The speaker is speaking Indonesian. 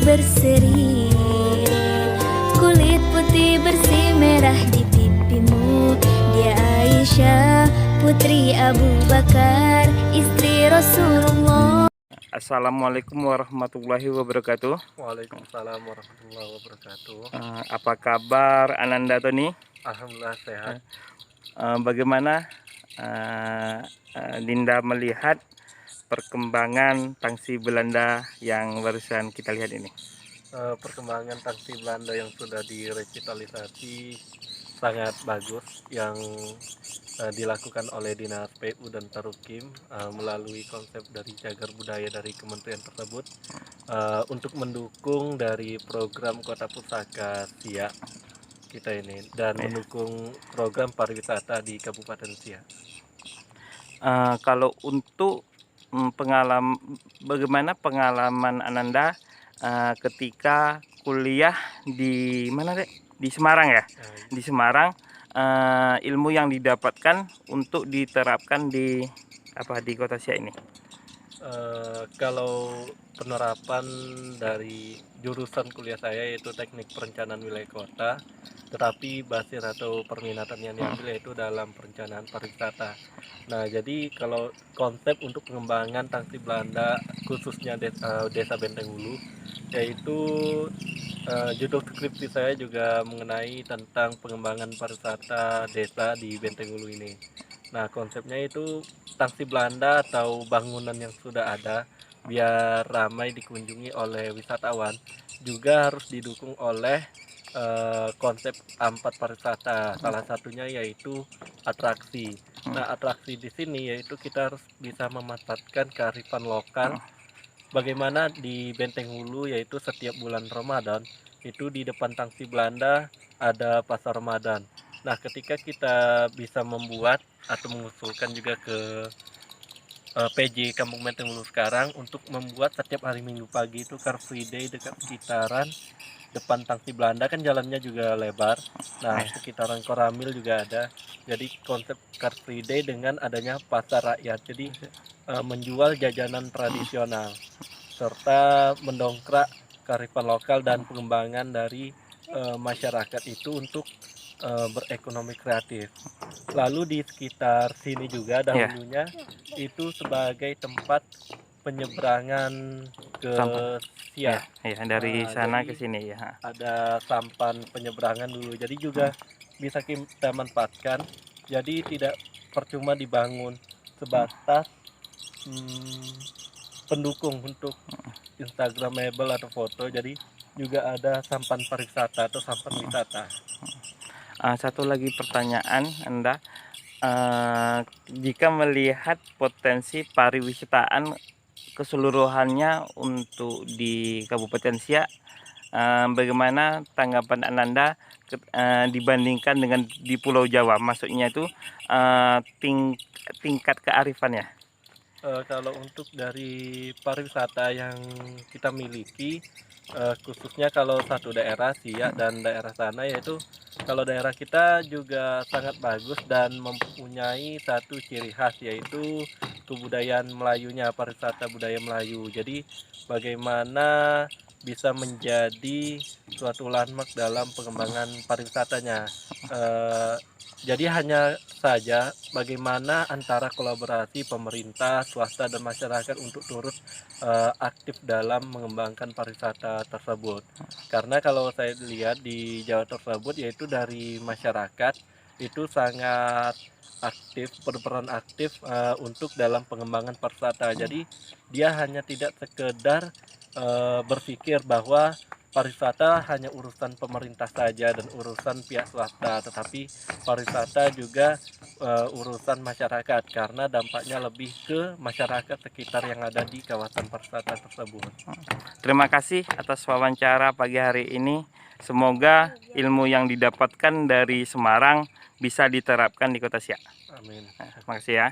berseri, kulit putih bersih merah di pipimu. Dia Aisyah putri Abu Bakar, istri Rasulullah. Assalamualaikum warahmatullahi wabarakatuh. Waalaikumsalam warahmatullahi wabarakatuh. Apa kabar Ananda Tony? Alhamdulillah sehat. Bagaimana Dinda melihat perkembangan tangsi Belanda yang barusan kita lihat ini? Perkembangan tangsi Belanda yang sudah direvitalisasi sangat bagus, yang dilakukan oleh Dinas PU dan Tarukim melalui konsep dari cagar budaya dari kementerian tersebut untuk mendukung dari program Kota Pusaka Siak kita ini dan mendukung program pariwisata di Kabupaten Siak. Kalau untuk bagaimana pengalaman Ananda ketika kuliah di mana dek? Di Semarang ya? Di Semarang, ilmu yang didapatkan untuk diterapkan di Kota Siak ini? Kalau penerapan dari jurusan kuliah saya yaitu teknik perencanaan wilayah kota, tetapi basir atau perminatan yang diambil yaitu dalam perencanaan pariwisata. Nah, jadi kalau konsep untuk pengembangan tangsi Belanda khususnya desa Benteng Hulu, yaitu judul skripsi saya juga mengenai tentang pengembangan pariwisata desa di Benteng Hulu ini. Nah, konsepnya itu tangsi Belanda atau bangunan yang sudah ada biar ramai dikunjungi oleh wisatawan juga harus didukung oleh konsep A4 pariwisata. Salah satunya yaitu atraksi. Nah, atraksi di sini yaitu kita harus bisa memanfaatkan kearifan lokal. Bagaimana di Benteng Hulu yaitu setiap bulan Ramadan itu di depan tangsi Belanda ada pasar Ramadan. Nah, ketika kita bisa membuat atau mengusulkan juga ke PJ Kampung Benteng Hulu sekarang untuk membuat setiap hari Minggu pagi itu Car Free Day dekat sekitaran depan tangsi Belanda, kan jalannya juga lebar. Nah, sekitaran Koramil juga ada. Jadi konsep Car Free Day dengan adanya pasar rakyat. Jadi menjual jajanan tradisional serta mendongkrak kearifan lokal dan pengembangan dari masyarakat itu untuk berekonomi kreatif. Lalu di sekitar sini juga dahulunya itu sebagai tempat penyeberangan ke Siak. Dari sana ke sini ya. Ada sampan penyeberangan dulu. Jadi juga bisa kita manfaatkan. Jadi tidak percuma dibangun sebatas pendukung untuk Instagramable atau foto. Jadi juga ada sampan pariwisata atau sampan wisata. Satu lagi pertanyaan Anda, jika melihat potensi pariwisataan keseluruhannya untuk di Kabupaten Siak, bagaimana tanggapan Ananda dibandingkan dengan di Pulau Jawa? Maksudnya itu tingkat kearifannya. Kalau untuk dari pariwisata yang kita miliki, khususnya kalau satu daerah Siak dan daerah sana, yaitu kalau daerah kita juga sangat bagus dan mempunyai satu ciri khas yaitu kebudayaan Melayunya, pariwisata budaya Melayu. Jadi bagaimana bisa menjadi suatu landmark dalam pengembangan pariwisatanya. Jadi hanya saja bagaimana antara kolaborasi pemerintah, swasta, dan masyarakat untuk turut aktif dalam mengembangkan pariwisata tersebut. Karena kalau saya lihat di Jawa tersebut yaitu dari masyarakat itu sangat aktif, berperan aktif untuk dalam pengembangan pariwisata. Jadi dia hanya tidak sekedar berpikir bahwa pariwisata hanya urusan pemerintah saja dan urusan pihak swasta, tetapi pariwisata juga urusan masyarakat karena dampaknya lebih ke masyarakat sekitar yang ada di kawasan pariwisata tersebut. Terima kasih atas wawancara pagi hari ini. Semoga ilmu yang didapatkan dari Semarang bisa diterapkan di Kota Siak. Amin. Terima kasih ya.